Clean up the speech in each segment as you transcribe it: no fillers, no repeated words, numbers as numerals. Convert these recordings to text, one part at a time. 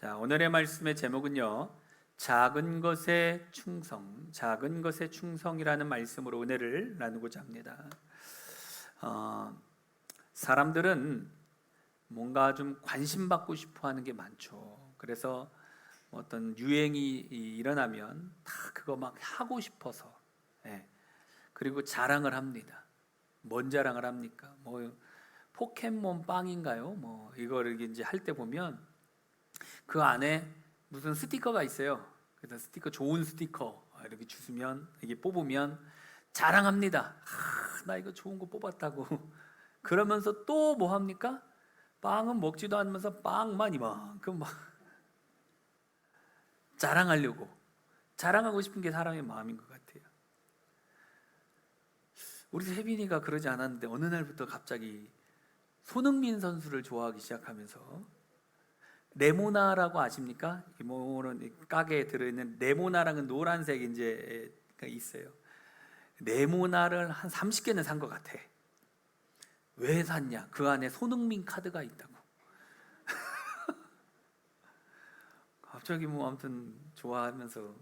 자, 오늘의 말씀의 제목은요, 작은 것에 충성, 작은 것에 충성이라는 말씀으로 은혜를 나누고자 합니다. 사람들은 뭔가 좀 관심받고 싶어 하는 게 많죠. 그래서 어떤 유행이 일어나면 다 그거 막 하고 싶어서, 그리고 자랑을 합니다. 뭔 자랑을 합니까? 뭐 포켓몬 빵인가요? 뭐 이거를 이제 할 때 보면 그 안에 무슨 스티커가 있어요. 그래서 스티커, 좋은 스티커 이렇게 주시면, 이게 뽑으면 자랑합니다. 나 이거 좋은 거 뽑았다고. 그러면서 또 뭐 합니까? 빵은 먹지도 않으면서 빵만 이만큼 막 자랑하고 싶은 게 사람의 마음인 것 같아요. 우리 혜빈이가 그러지 않았는데 어느 날부터 갑자기 손흥민 선수를 좋아하기 시작하면서, 레모나라고 아십니까? 이모는 가게에 들어있는 레모나라는 노란색 이제 있어요. 레모나를 한 30개는 산 것 같아. 왜 샀냐? 그 안에 손흥민 카드가 있다고. 갑자기 뭐 아무튼 좋아하면서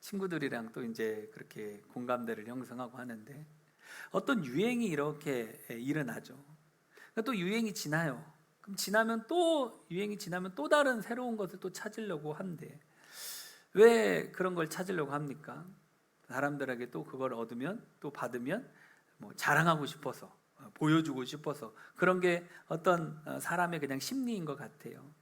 친구들이랑 또 이제 그렇게 공감대를 형성하고 하는데, 어떤 유행이 이렇게 일어나죠. 또 유행이 지나요. 그럼 유행이 지나면 또 다른 새로운 것을 또 찾으려고 한대. 왜 그런 걸 찾으려고 합니까? 사람들에게 또 그걸 얻으면, 또 받으면 뭐 자랑하고 싶어서, 보여주고 싶어서, 그런 게 어떤 사람의 그냥 심리인 것 같아요.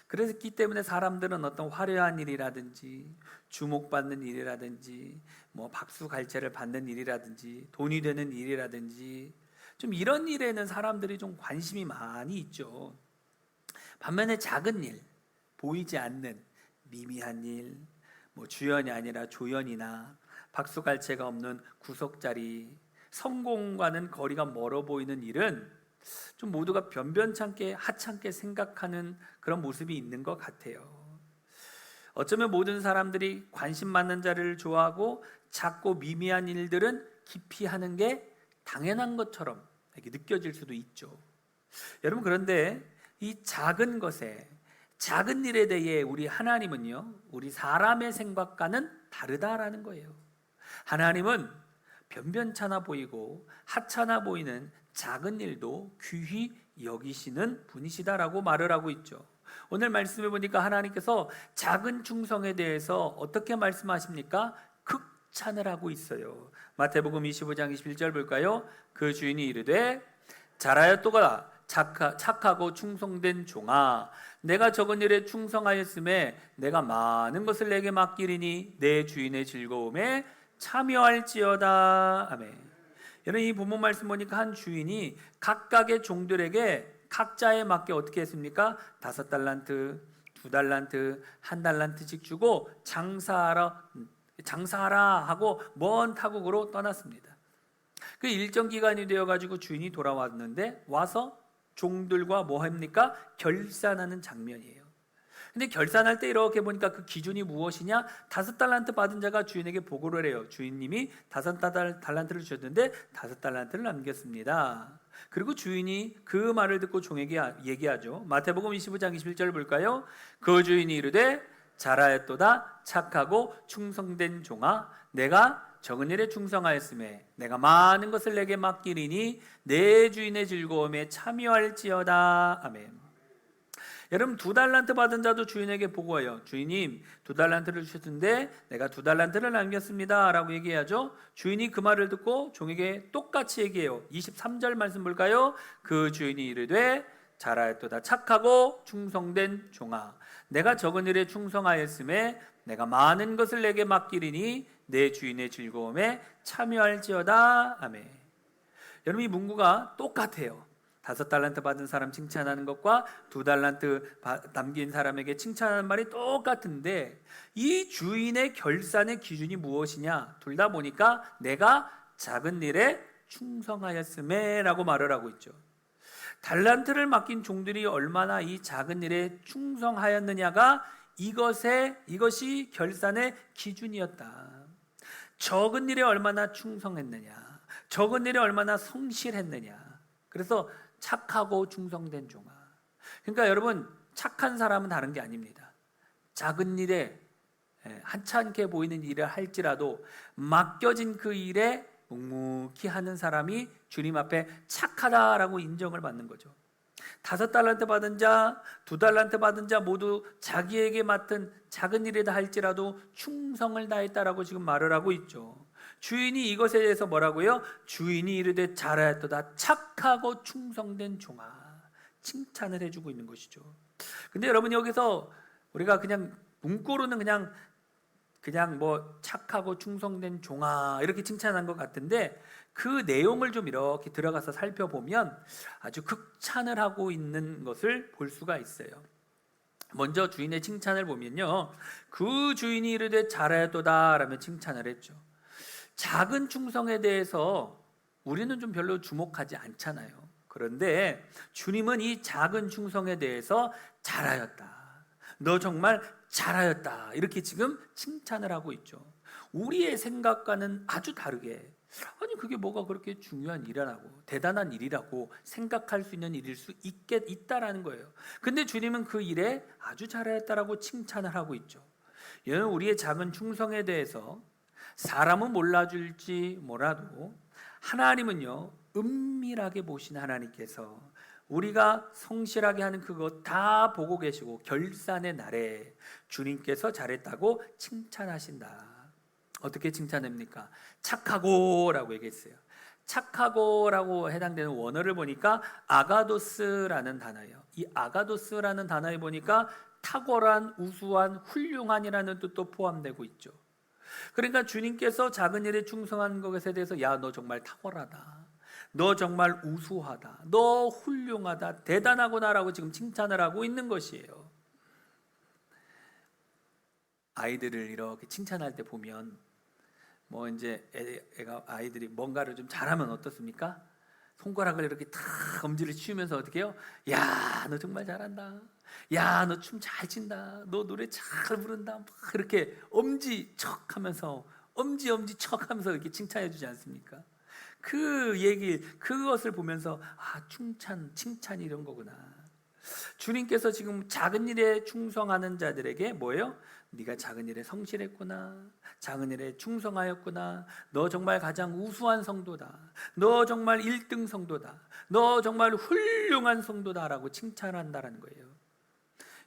그렇기 때문에 사람들은 어떤 화려한 일이라든지, 주목받는 일이라든지, 뭐 박수갈채를 받는 일이라든지, 돈이 되는 일이라든지, 좀 이런 일에는 사람들이 좀 관심이 많이 있죠. 반면에 작은 일, 보이지 않는 미미한 일, 뭐 주연이 아니라 조연이나 박수갈채가 없는 구석자리, 성공과는 거리가 멀어 보이는 일은 좀 모두가 변변찮게 하찮게 생각하는 그런 모습이 있는 것 같아요. 어쩌면 모든 사람들이 관심 많는 자를 좋아하고, 작고 미미한 일들은 깊이 하는 게 당연한 것처럼 이렇게 느껴질 수도 있죠. 여러분, 그런데 이 작은 것에, 작은 일에 대해 우리 하나님은요, 우리 사람의 생각과는 다르다라는 거예요. 하나님은 변변찮아 보이고 하찮아 보이는 작은 일도 귀히 여기시는 분이시다라고 말을 하고 있죠. 오늘 말씀해 보니까 하나님께서 작은 충성에 대해서 어떻게 말씀하십니까? 극찬을 하고 있어요. 마태복음 25장 21절 볼까요? 그 주인이 이르되, 잘하였도다 착하고 충성된 종아, 내가 적은 일에 충성하였음에 내가 많은 것을 내게 맡기리니 내 주인의 즐거움에 참여할지어다. 아멘. 여러분, 이 본문 말씀 보니까 한 주인이 각각의 종들에게 각자에 맞게 어떻게 했습니까? 5달란트, 2달란트, 1달란트씩 주고 장사하라 하고 먼 타국으로 떠났습니다. 그 일정 기간이 되어가지고 주인이 돌아왔는데, 와서 종들과 뭐 합니까? 결산하는 장면이에요. 근데 결산할 때 이렇게 보니까 그 기준이 무엇이냐? 5달란트 받은 자가 주인에게 보고를 해요. 주인님이 5달란트를 주셨는데 5달란트를 남겼습니다. 그리고 주인이 그 말을 듣고 종에게 얘기하죠. 마태복음 25장 21절 볼까요? 그 주인이 이르되, 잘하였도다 착하고 충성된 종아, 내가 적은 일에 충성하였음에 내가 많은 것을 내게 맡기리니 내 주인의 즐거움에 참여할지어다. 아멘. 여러분, 2달란트 받은 자도 주인에게 보고해요. 주인님, 2달란트를 주셨는데 내가 2달란트를 남겼습니다 라고 얘기하죠. 주인이 그 말을 듣고 종에게 똑같이 얘기해요. 23절 말씀 볼까요? 그 주인이 이르되, 잘하였도다 착하고 충성된 종아, 내가 적은 일에 충성하였음에 내가 많은 것을 내게 맡기리니 내 주인의 즐거움에 참여할지어다. 아멘. 여러분, 이 문구가 똑같아요. 5달란트 받은 사람 칭찬하는 것과 2달란트 남긴 사람에게 칭찬하는 말이 똑같은데, 이 주인의 결산의 기준이 무엇이냐? 둘 다 보니까 내가 작은 일에 충성하였음에 라고 말을 하고 있죠. 달란트를 맡긴 종들이 얼마나 이 작은 일에 충성하였느냐가 이것이 결산의 기준이었다. 적은 일에 얼마나 충성했느냐, 적은 일에 얼마나 성실했느냐. 그래서 착하고 충성된 종아. 그러니까 여러분, 착한 사람은 다른 게 아닙니다. 작은 일에 하찮게 보이는 일을 할지라도 맡겨진 그 일에 묵묵히 하는 사람이 주님 앞에 착하다라고 인정을 받는 거죠. 5달란트 받은 자, 2달란트 받은 자 모두 자기에게 맡은 작은 일이다 할지라도 충성을 다했다라고 지금 말을 하고 있죠. 주인이 이것에 대해서 뭐라고요? 주인이 이르되 잘하였도다 착하고 충성된 종아, 칭찬을 해주고 있는 것이죠. 근데 여러분, 여기서 우리가 그냥 문구로는 그냥 뭐 착하고 충성된 종아 이렇게 칭찬한 것 같은데, 그 내용을 좀 이렇게 들어가서 살펴보면 아주 극찬을 하고 있는 것을 볼 수가 있어요. 먼저 주인의 칭찬을 보면요, 그 주인이 이르되 잘하였도다 라며 칭찬을 했죠. 작은 충성에 대해서 우리는 좀 별로 주목하지 않잖아요. 그런데 주님은 이 작은 충성에 대해서 잘하였다, 너 정말 잘하였다, 이렇게 지금 칭찬을 하고 있죠. 우리의 생각과는 아주 다르게, 아니 그게 뭐가 그렇게 중요한 일이라고, 대단한 일이라고 생각할 수 있는 일일 수 있다라는 거예요. 근데 주님은 그 일에 아주 잘하였다라고 칭찬을 하고 있죠. 이는 우리의 작은 충성에 대해서 사람은 몰라줄지 몰라도 하나님은요, 은밀하게 보신 하나님께서 우리가 성실하게 하는 그것 다 보고 계시고 결산의 날에 주님께서 잘했다고 칭찬하신다. 어떻게 칭찬합니까? 착하고 라고 얘기했어요. 착하고 라고 해당되는 원어를 보니까 아가도스라는 단어예요. 이 아가도스라는 단어에 보니까 탁월한, 우수한, 훌륭한이라는 뜻도 포함되고 있죠. 그러니까 주님께서 작은 일에 충성한 것에 대해서 야, 너 정말 탁월하다, 너 정말 우수하다, 너 훌륭하다, 대단하구나라고 지금 칭찬을 하고 있는 것이에요. 아이들을 이렇게 칭찬할 때 보면 뭐 이제 아이들이 뭔가를 좀 잘하면 어떻습니까? 손가락을 이렇게 탁 엄지를 치우면서 어떻게 해요? 야, 너 정말 잘한다, 야, 너 춤 잘 춘다, 너 노래 잘 부른다, 막 이렇게 엄지척 하면서 엄지척 하면서 이렇게 칭찬해 주지 않습니까? 그것을 보면서 아, 칭찬이 이런 거구나. 주님께서 지금 작은 일에 충성하는 자들에게 뭐예요? 네가 작은 일에 성실했구나, 작은 일에 충성하였구나, 너 정말 가장 우수한 성도다, 너 정말 1등 성도다, 너 정말 훌륭한 성도다 라고 칭찬한다는 거예요.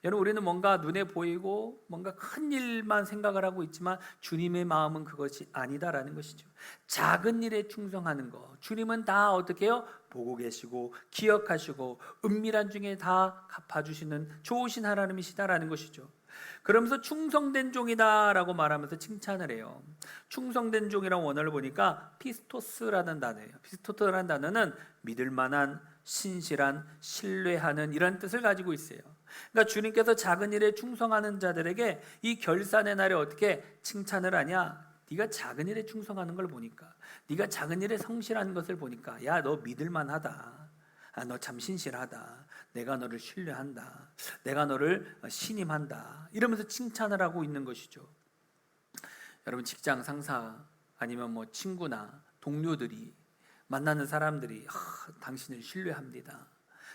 여러분, 우리는 뭔가 눈에 보이고 뭔가 큰 일만 생각을 하고 있지만 주님의 마음은 그것이 아니다라는 것이죠. 작은 일에 충성하는 거 주님은 다 어떻게 해요? 보고 계시고 기억하시고 은밀한 중에 다 갚아주시는 좋으신 하나님이시다라는 것이죠. 그러면서 충성된 종이다라고 말하면서 칭찬을 해요. 충성된 종이라는 원어를 보니까 피스토스라는 단어예요. 피스토스라는 단어는 믿을 만한, 신실한, 신뢰하는 이런 뜻을 가지고 있어요. 그러니까 주님께서 작은 일에 충성하는 자들에게 이 결산의 날에 어떻게 칭찬을 하냐? 네가 작은 일에 충성하는 걸 보니까, 네가 작은 일에 성실한 것을 보니까 야, 너 믿을 만하다, 아, 너 참 신실하다, 내가 너를 신뢰한다, 내가 너를 신임한다, 이러면서 칭찬을 하고 있는 것이죠. 여러분, 직장 상사 아니면 뭐 친구나 동료들이 만나는 사람들이 당신을 신뢰합니다,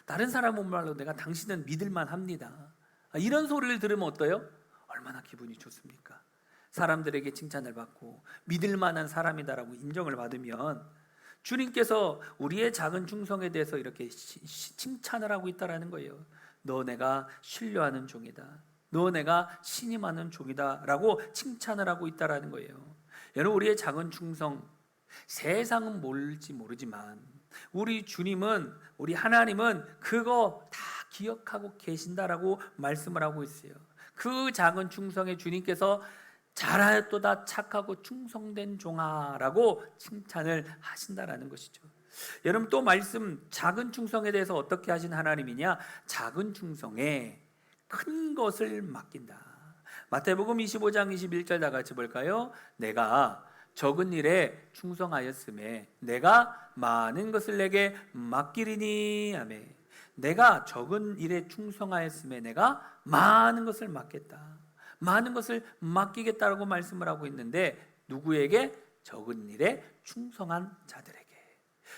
다른 사람은 말로 내가 당신은 믿을만 합니다, 이런 소리를 들으면 어때요? 얼마나 기분이 좋습니까? 사람들에게 칭찬을 받고 믿을만한 사람이다라고 인정을 받으면 주님께서 우리의 작은 충성에 대해서 이렇게 칭찬을 하고 있다라는 거예요. 너 내가 신뢰하는 종이다, 너 내가 신임하는 종이다 라고 칭찬을 하고 있다라는 거예요. 여러분, 우리의 작은 충성, 세상은 모를지 모르지만 우리 주님은, 우리 하나님은 그거 다 기억하고 계신다라고 말씀을 하고 있어요. 그 작은 충성에 주님께서 잘하였도다 착하고 충성된 종아라고 칭찬을 하신다라는 것이죠. 여러분, 또 말씀, 작은 충성에 대해서 어떻게 하신 하나님이냐? 작은 충성에 큰 것을 맡긴다. 마태복음 25장 21절 다 같이 볼까요? 내가 적은 일에 충성하였음에 내가 많은 것을 내게 맡기리니. 아멘. 내가 적은 일에 충성하였음에 내가 많은 것을 맡겠다, 많은 것을 맡기겠다라고 말씀을 하고 있는데, 누구에게? 적은 일에 충성한 자들에게.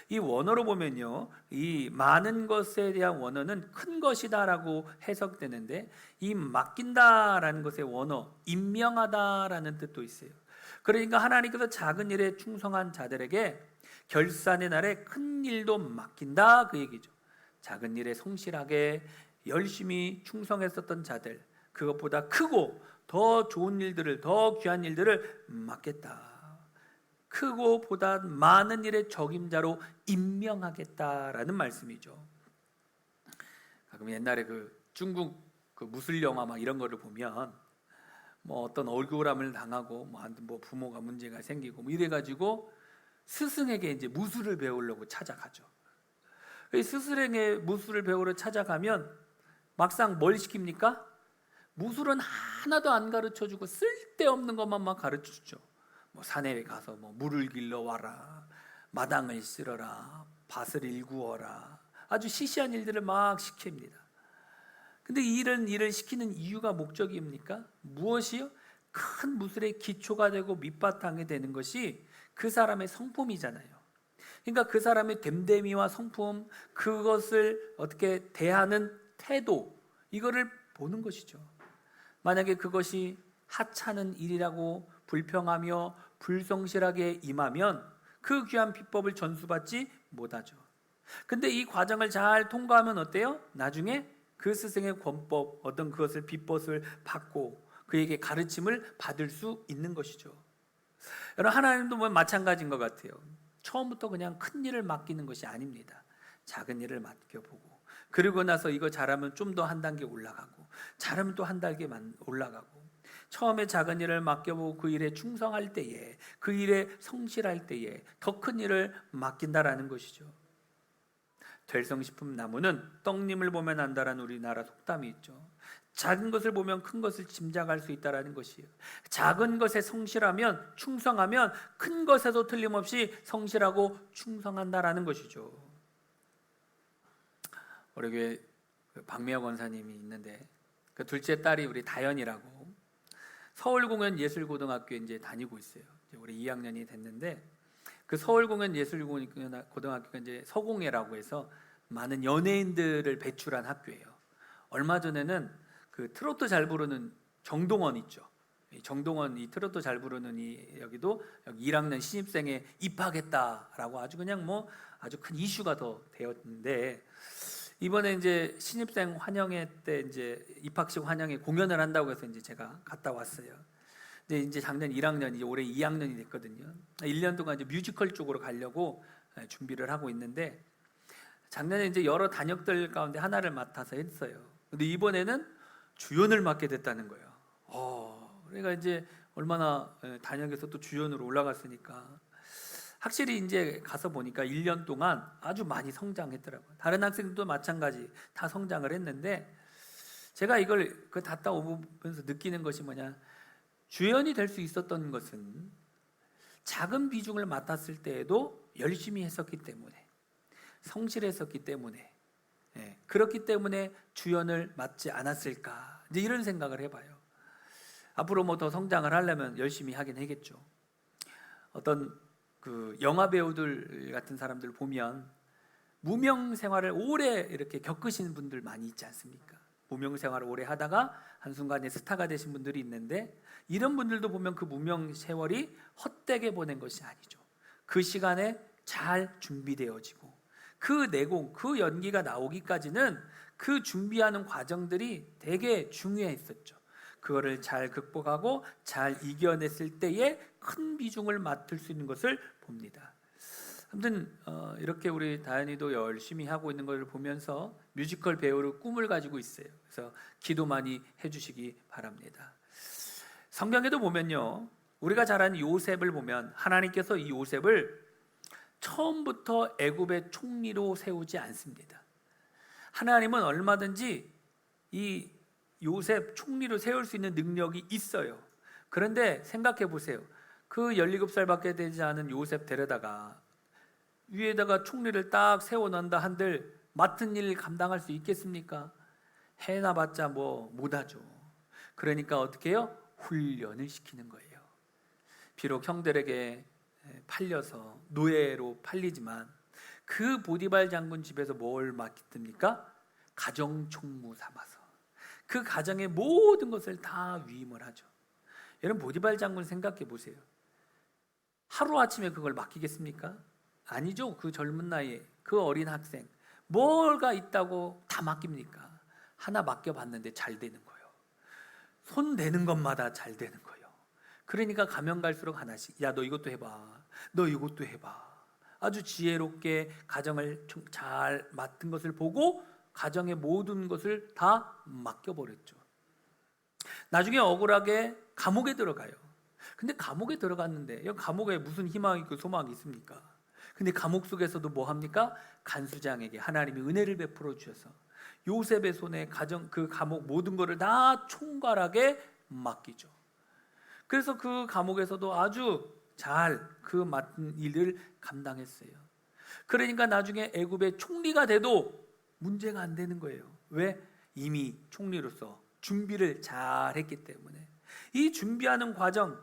이 원어로 보면요, 이 많은 것에 대한 원어는 큰 것이다라고 해석되는데, 이 맡긴다라는 것의 원어, 임명하다라는 뜻도 있어요. 그러니까 하나님께서 작은 일에 충성한 자들에게 결산의 날에 큰 일도 맡긴다, 그 얘기죠. 작은 일에 성실하게 열심히 충성했었던 자들, 그것보다 크고 더 좋은 일들을, 더 귀한 일들을 맡겠다. 크고 보다 많은 일의 적임자로 임명하겠다라는 말씀이죠. 가끔 옛날에 그 중국 그 무술 영화 막 이런 거를 보면 뭐 어떤 억울함을 당하고 뭐 부모가 문제가 생기고 뭐 이래가지고 스승에게 이제 무술을 배우려고 찾아가죠. 스승에게 무술을 배우러 찾아가면 막상 뭘 시킵니까? 무술은 하나도 안 가르쳐주고 쓸데없는 것만 막 가르쳐주죠. 뭐 산에 가서 뭐 물을 길러 와라, 마당을 쓸어라, 밭을 일구어라, 아주 시시한 일들을 막 시킵니다. 근데 이런 일을 시키는 이유가 목적입니까? 무엇이요? 큰 무술의 기초가 되고 밑바탕이 되는 것이 그 사람의 성품이잖아요. 그러니까 그 사람의 됨됨이와 성품, 그것을 어떻게 대하는 태도, 이거를 보는 것이죠. 만약에 그것이 하찮은 일이라고 불평하며 불성실하게 임하면 그 귀한 비법을 전수받지 못하죠. 근데 이 과정을 잘 통과하면 어때요? 나중에 그 스승의 권법, 어떤 그것을 비법을 받고 그에게 가르침을 받을 수 있는 것이죠. 여러분, 하나님도 뭐 마찬가지인 것 같아요. 처음부터 그냥 큰 일을 맡기는 것이 아닙니다. 작은 일을 맡겨보고, 그리고 나서 이거 잘하면 좀 더 한 단계 올라가고, 잘하면 또 한 단계 올라가고, 처음에 작은 일을 맡겨보고 그 일에 충성할 때에, 그 일에 성실할 때에 더 큰 일을 맡긴다라는 것이죠. 될성식품 나무는 떡님을 보면 안다라는 우리나라 속담이 있죠. 작은 것을 보면 큰 것을 짐작할 수 있다는 것이에요. 작은 것에 성실하면, 충성하면 큰 것에도 틀림없이 성실하고 충성한다라는 것이죠. 우리 교회 박미영 권사님이 있는데 그 둘째 딸이 우리 다연이라고 서울공연예술고등학교에 이제 다니고 있어요. 이제 우리 2학년이 됐는데 그 서울공연예술고등학교가 이제 서공예라고 해서 많은 연예인들을 배출한 학교예요. 얼마 전에는 그 트로트 잘 부르는 정동원 있죠. 정동원 이 트로트 잘 부르는 여기도 여기 1학년 신입생에 입학했다라고 아주 그냥 뭐 아주 큰 이슈가 더 되었는데, 이번에 이제 신입생 환영회 때 이제 입학식 환영회 공연을 한다고 해서 이제 제가 갔다 왔어요. 근데 이제 작년 1학년, 이제 올해 2학년이 됐거든요. 1년 동안 이제 뮤지컬 쪽으로 가려고 준비를 하고 있는데, 작년에 이제 여러 단역들 가운데 하나를 맡아서 했어요. 근데 이번에는 주연을 맡게 됐다는 거예요. 그러니까 이제 얼마나 단역에서 또 주연으로 올라갔으니까 확실히 이제 가서 보니까 1년 동안 아주 많이 성장했더라고요. 다른 학생들도 마찬가지 다 성장을 했는데, 제가 이걸 그 갔다 오면서 느끼는 것이 뭐냐, 주연이 될 수 있었던 것은 작은 비중을 맡았을 때에도 열심히 했었기 때문에, 성실했었기 때문에, 그렇기 때문에 주연을 맡지 않았을까, 이제 이런 생각을 해봐요. 앞으로 뭐 더 성장을 하려면 열심히 하긴 하겠죠. 어떤 그 영화 배우들 같은 사람들 보면 무명 생활을 오래 이렇게 겪으시는 분들 많이 있지 않습니까? 무명 생활을 오래 하다가 한순간에 스타가 되신 분들이 있는데, 이런 분들도 보면 그 무명 세월이 헛되게 보낸 것이 아니죠. 그 시간에 잘 준비되어지고 그 내공, 그 연기가 나오기까지는 그 준비하는 과정들이 되게 중요했었죠. 그거를 잘 극복하고 잘 이겨냈을 때에 큰 비중을 맡을 수 있는 것을 봅니다. 아무튼 이렇게 우리 다현이도 열심히 하고 있는 것을 보면서 뮤지컬 배우로 꿈을 가지고 있어요. 그래서 기도 많이 해주시기 바랍니다. 성경에도 보면요, 우리가 잘 아는 요셉을 보면 하나님께서 이 요셉을 처음부터 애굽의 총리로 세우지 않습니다. 하나님은 얼마든지 이 요셉 총리로 세울 수 있는 능력이 있어요. 그런데 생각해 보세요. 그 17살밖에 되지 않은 요셉 데려다가 위에다가 총리를 딱 세워놓는다 한들 맡은 일 감당할 수 있겠습니까? 해놔봤자 뭐 못하죠. 그러니까 어떻게 해요? 훈련을 시키는 거예요. 비록 형들에게 팔려서 노예로 팔리지만 그 보디발 장군 집에서 뭘 맡깁니까? 가정총무 삼아서 그 가정의 모든 것을 다 위임을 하죠. 여러분, 보디발 장군 생각해 보세요. 하루아침에 그걸 맡기겠습니까? 아니죠. 그 젊은 나이에 그 어린 학생 뭐가 있다고 다 맡깁니까? 하나 맡겨봤는데 잘 되는 거예요. 손 대는 것마다 잘 되는 거예요. 그러니까 가면 갈수록 하나씩, 야, 너 이것도 해봐, 너 이것도 해봐. 아주 지혜롭게 가정을 잘 맡은 것을 보고 가정의 모든 것을 다 맡겨버렸죠. 나중에 억울하게 감옥에 들어가요. 근데 감옥에 들어갔는데 감옥에 무슨 희망이 있고 소망이 있습니까? 근데 감옥 속에서도 뭐 합니까? 간수장에게 하나님이 은혜를 베풀어 주셔서 요셉의 손에 그 감옥 모든 것을 다 총괄하게 맡기죠. 그래서 그 감옥에서도 아주 잘 그 맡은 일을 감당했어요. 그러니까 나중에 애굽의 총리가 돼도 문제가 안 되는 거예요. 왜? 이미 총리로서 준비를 잘 했기 때문에. 이 준비하는 과정,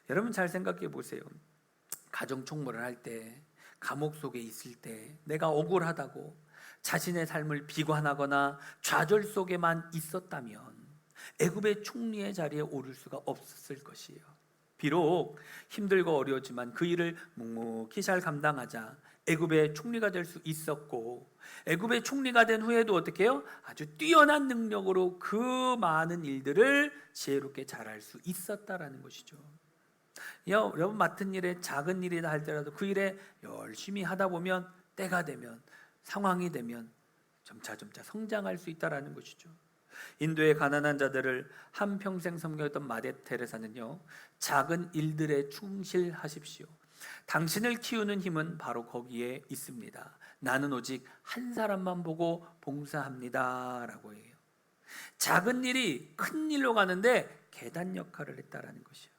여러분 잘 생각해 보세요. 가정 총무를 할 때, 감옥 속에 있을 때 내가 억울하다고 자신의 삶을 비관하거나 좌절 속에만 있었다면 애굽의 총리의 자리에 오를 수가 없었을 것이에요. 비록 힘들고 어려웠지만 그 일을 묵묵히 잘 감당하자 애굽의 총리가 될 수 있었고, 애굽의 총리가 된 후에도 어떻게 해요? 아주 뛰어난 능력으로 그 많은 일들을 지혜롭게 잘할 수 있었다라는 것이죠. 여러분, 맡은 일에 작은 일이다 할지라도 그 일에 열심히 하다 보면 때가 되면, 상황이 되면 점차 성장할 수 있다라는 것이죠. 인도의 가난한 자들을 한평생 섬겼던 마대 테레사는요, 작은 일들에 충실하십시오. 당신을 키우는 힘은 바로 거기에 있습니다. 나는 오직 한 사람만 보고 봉사합니다 라고 해요. 작은 일이 큰 일로 가는데 계단 역할을 했다라는 것이에요.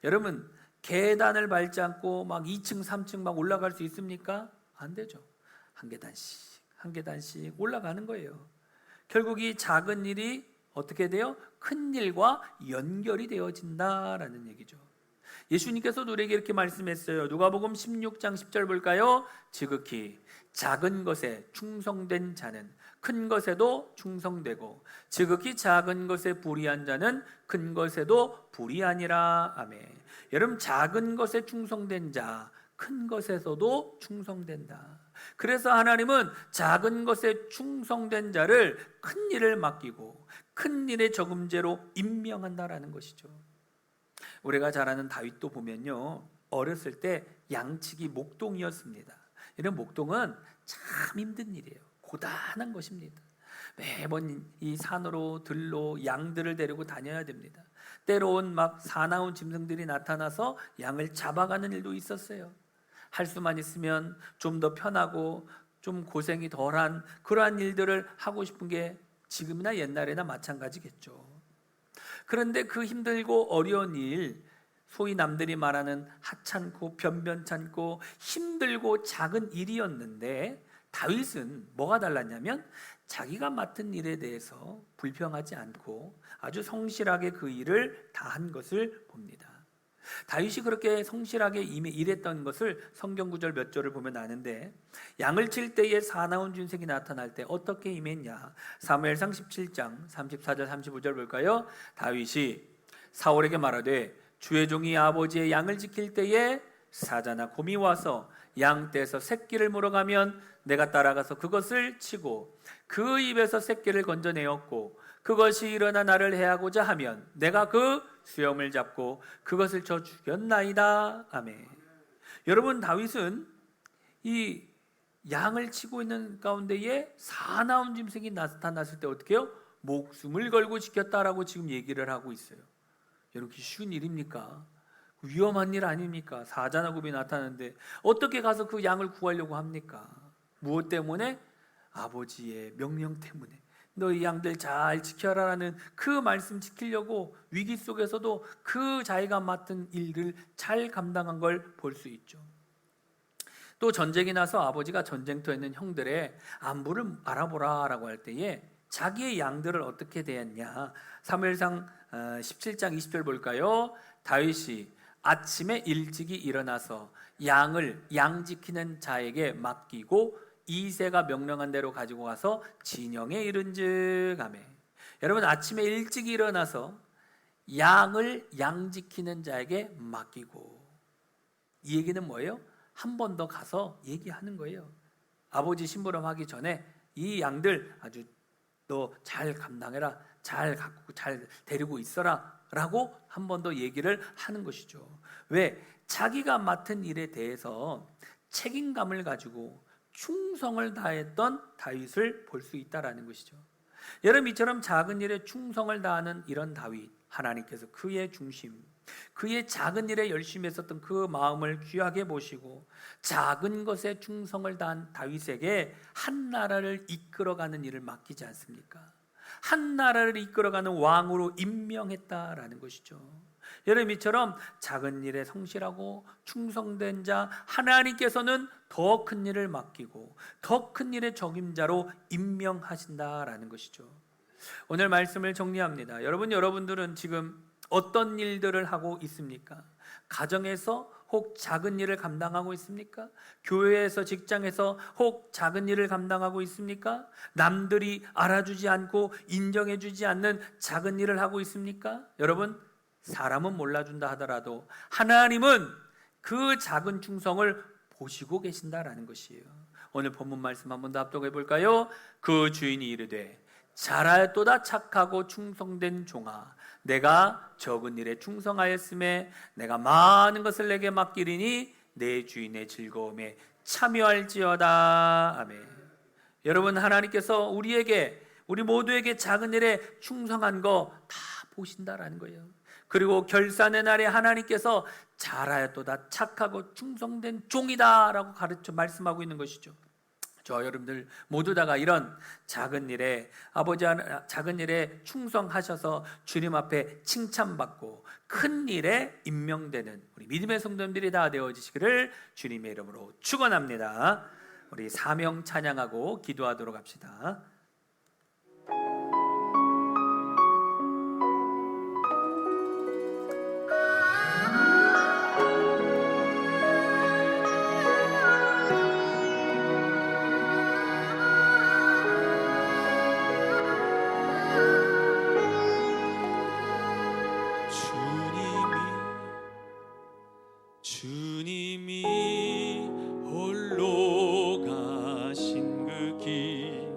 여러분, 계단을 밟지 않고 막 2층 3층 막 올라갈 수 있습니까? 안 되죠. 한 계단씩 올라가는 거예요. 결국 이 작은 일이 어떻게 돼요? 큰 일과 연결이 되어진다라는 얘기죠. 예수님께서도 우리에게 이렇게 말씀했어요. 누가복음 16장 10절 볼까요? 지극히 작은 것에 충성된 자는 큰 것에도 충성되고, 지극히 작은 것에 불의한 자는 큰 것에도 불의하니라. 아멘. 여러분, 작은 것에 충성된 자, 큰 것에서도 충성된다. 그래서 하나님은 작은 것에 충성된 자를 큰 일을 맡기고 큰 일의 적임자로 임명한다라는 것이죠. 우리가 잘 아는 다윗도 보면요, 어렸을 때 양치기 목동이었습니다. 이런 목동은 참 힘든 일이에요. 고단한 것입니다. 매번 이 산으로 들로 양들을 데리고 다녀야 됩니다. 때로는 막 사나운 짐승들이 나타나서 양을 잡아가는 일도 있었어요. 할 수만 있으면 좀 더 편하고 좀 고생이 덜한 그러한 일들을 하고 싶은 게 지금이나 옛날에나 마찬가지겠죠. 그런데 그 힘들고 어려운 일, 소위 남들이 말하는 하찮고 변변찮고 힘들고 작은 일이었는데, 다윗은 뭐가 달랐냐면 자기가 맡은 일에 대해서 불평하지 않고 아주 성실하게 그 일을 다 한 것을 봅니다. 다윗이 그렇게 성실하게 일했던 것을 성경 구절 몇 절을 보면 아는데, 양을 칠 때에 사나운 준색이 나타날 때 어떻게 임했냐. 사무엘상 17장 34절 35절 볼까요? 다윗이 사울에게 말하되 주의 종이 아버지의 양을 지킬 때에 사자나 곰이 와서 양 떼에서 새끼를 물어가면 내가 따라가서 그것을 치고 그 입에서 새끼를 건져내었고, 그것이 일어나 나를 해하고자 하면 내가 그 수염을 잡고 그것을 쳐 죽였나이다. 아멘. 여러분, 다윗은 이 양을 치고 있는 가운데에 사나운 짐승이 나타났을 때 어떻게 해요? 목숨을 걸고 지켰다라고 지금 얘기를 하고 있어요. 이렇게 쉬운 일입니까? 위험한 일 아닙니까? 사자나 곰이 나타나는데 어떻게 가서 그 양을 구하려고 합니까? 무엇 때문에? 아버지의 명령 때문에. 너희 양들 잘 지켜라라는 그 말씀 지키려고 위기 속에서도 그 자기가 맡은 일을 잘 감당한 걸 볼 수 있죠. 또 전쟁이 나서 아버지가 전쟁터에 있는 형들의 안부를 알아보라라고 할 때에 자기의 양들을 어떻게 대했냐. 사무엘상 17장 20절 볼까요? 다윗이 아침에 일찍이 일어나서 양을 양지키는 자에게 맡기고 이새가 명령한 대로 가지고 가서 진영에 이른즉 하매. 여러분, 아침에 일찍 일어나서 양을 양지키는 자에게 맡기고, 이 얘기는 뭐예요? 한 번 더 가서 얘기하는 거예요. 아버지 심부름하기 전에 이 양들 아주 너 잘 감당해라, 잘 갖고 잘 데리고 있어라 라고 한 번 더 얘기를 하는 것이죠. 왜? 자기가 맡은 일에 대해서 책임감을 가지고 충성을 다했던 다윗을 볼 수 있다라는 것이죠. 여러분, 이처럼 작은 일에 충성을 다하는 이런 다윗, 하나님께서 그의 중심, 그의 작은 일에 열심히 했었던 그 마음을 귀하게 보시고 작은 것에 충성을 다한 다윗에게 한 나라를 이끌어가는 일을 맡기지 않습니까? 한 나라를 이끌어가는 왕으로 임명했다라는 것이죠. 여러분, 이처럼 작은 일에 성실하고 충성된 자 하나님께서는 더 큰 일을 맡기고 더 큰 일의 적임자로 임명하신다라는 것이죠. 오늘 말씀을 정리합니다. 여러분들은 지금 어떤 일들을 하고 있습니까? 가정에서 혹 작은 일을 감당하고 있습니까? 교회에서, 직장에서 혹 작은 일을 감당하고 있습니까? 남들이 알아주지 않고 인정해주지 않는 작은 일을 하고 있습니까? 여러분, 사람은 몰라준다 하더라도 하나님은 그 작은 충성을 보시고 계신다라는 것이에요. 오늘 본문 말씀 한번 더 합독해 볼까요? 그 주인이 이르되 잘하였도다 착하고 충성된 종아, 내가 적은 일에 충성하였음에 내가 많은 것을 내게 맡기리니 내 주인의 즐거움에 참여할지어다. 아멘. 여러분, 하나님께서 우리 모두에게 작은 일에 충성한 거 다 보신다라는 거예요. 그리고 결산의 날에 하나님께서 잘하였도다 착하고 충성된 종이다 라고 말씀하고 있는 것이죠. 저 여러분들 모두 다가 이런 작은 일에 작은 일에 충성하셔서 주님 앞에 칭찬받고 큰 일에 임명되는 우리 믿음의 성도님들이 다 되어지시기를 주님의 이름으로 축원합니다. 우리 사명 찬양하고 기도하도록 합시다. 주님이 홀로 가신 그 길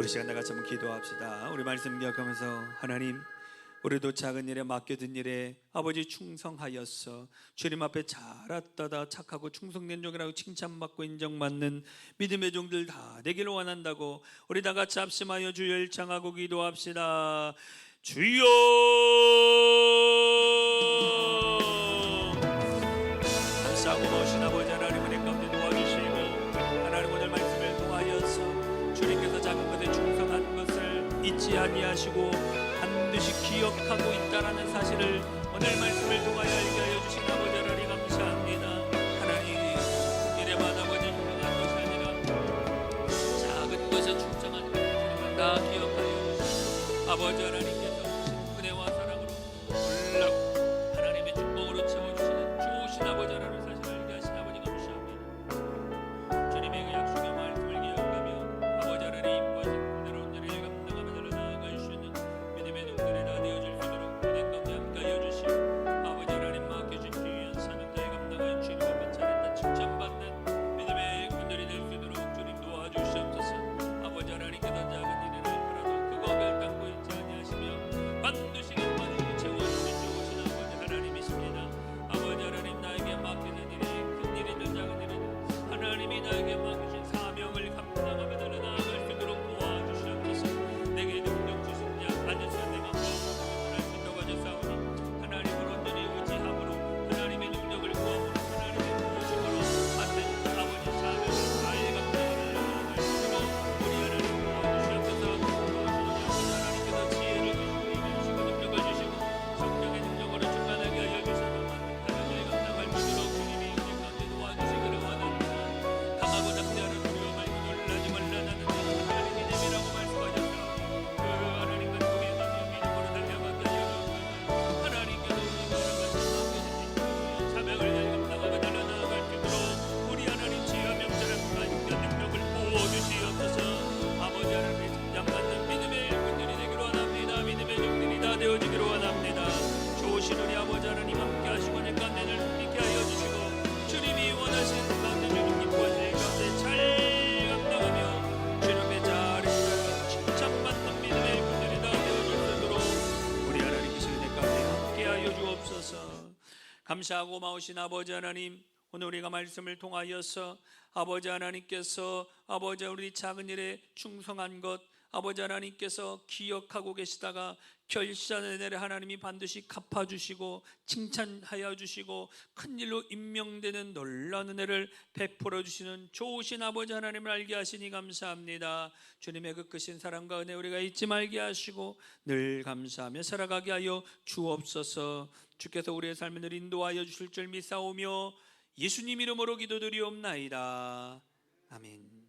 우리 시간 다 같이 한번 기도합시다. 우리 말씀 기억하면서 하나님, 우리도 작은 일에 맡겨진 일에 아버지 충성하였어 주님 앞에 잘했다다 착하고 충성된 종이라고 칭찬받고 인정받는 믿음의 종들 다 되기를 원한다고 우리 다 같이 합심하여 주 열창하고 기도합시다. 주여, 감사하고 모신 아버지 하나님, 은혜 가운데 도와주시고 하나님 오늘 말씀을 통하여서 주님께서 작은 것에 충성한 것을 잊지 아니하시고 반드시 기억하고 있다라는 사실을 오늘 말씀을 통하여 알게 하여 주신 아버지 하나님 감사합니다. 하나님, 이래만 아버지 충성한 것이 아니라 작은 것에 충성한 것을 다 기억하여 주시고 아버지 하나님께서 주신 은혜와 사랑으로 놀랍고 하나님의 축복으로 채워주시는 좋으신 아버지 하나님 사실을 알게 하신 아버지 감사합니다. 주님의 그 약속의 말씀을 기억하며 아버지 하나님 인도하신 그대로 은혜를 감당하며 나아갈 수 있는 믿음의 동들이 다 되어질 수 있도록 은혜 가운데 함께하여 주시고 아버지 하나님 맡겨준 귀한 사명자에 감당하여 주님 앞에 잘했다 칭찬받는 믿음의 군들이 될 수 있도록 주님 도와주시옵소서. 아버지 하나님께서 작은 일을 하나도 그거 결단코 잊지 아니하시며 반드시 갚아주시고 채워주신 좋으신 아버지 하나님이십니다. 아버지 하나님, 나에게 맡기는 일이 큰 일이든 작은 일이든 하나님이 나에게 맡기신 사명을 감당하며 나아갈 수 있도록 도와주시옵소서. 내게 능력 주신 자 안에서 내가 무엇을 할 수 있다고 하셨사오니 하나님을 온전히 의지함으로 하나님의 능력을 구함으로 하나님의 부르심으로 받는 아버지 사명을 잘 감당하며 나아갈 수 있도록 우리 하나님 도와주시옵소서. 하나님께서 지혜를 주시고 힘을 주시고 능력을 주시고 성령의 능력으로 충만하게 하여 주셔서 사명을 감당할 수 있도록 주님이 우리 가운데 도와주시기를 원합니다. 강하고 담대하는 두려워 말고 놀라지 말라. 나는 하나님이 내미라고 말씀하셨사오니 그 하나님과 동행하며 믿음으로 달려가게 하여 주옵소서. 하나님께서 우리 사명을 잘 감당하며 달려나아갈 수 있도록 우리 하나님 지혜와 명철의 하나님과 능력을 부어주시옵소서. 아버지 하나님의 칭찬받는 믿음의 일꾼들이 되기를 원합니다. 믿음의 종들이 다 되어지기를 원합니다. 좋으신 우리 아버지 하나님 함께 하시고 내 가운데를 힘있게 하여 주시고 주님이 원하시는 가운데 주님 기뻐하실 가운데 잘 감당하며 주님의 잘했다 칭찬받는 믿음의 일꾼들이 다 되어질 수 있도록 우리 하나님께서 내 가운데 함께 하여 주옵소서. 감사하고 고마우신 아버지 하나님, 오늘 우리가 말씀을 통하여서 아버지 하나님께서 아버지 우리 작은 일에 충성한 것 아버지 하나님께서 기억하고 계시다가 결산의 날에 하나님이 반드시 갚아주시고 칭찬하여 주시고 큰일로 임명되는 놀라운 은혜를 베풀어 주시는 좋으신 아버지 하나님을 알게 하시니 감사합니다. 주님의 그 크신 사랑과 은혜 우리가 잊지 말게 하시고 늘 감사하며 살아가게 하여 주옵소서. 주께서 우리의 삶을 늘 인도하여 주실 줄 믿사오며 예수님 이름으로 기도드리옵나이다. 아멘.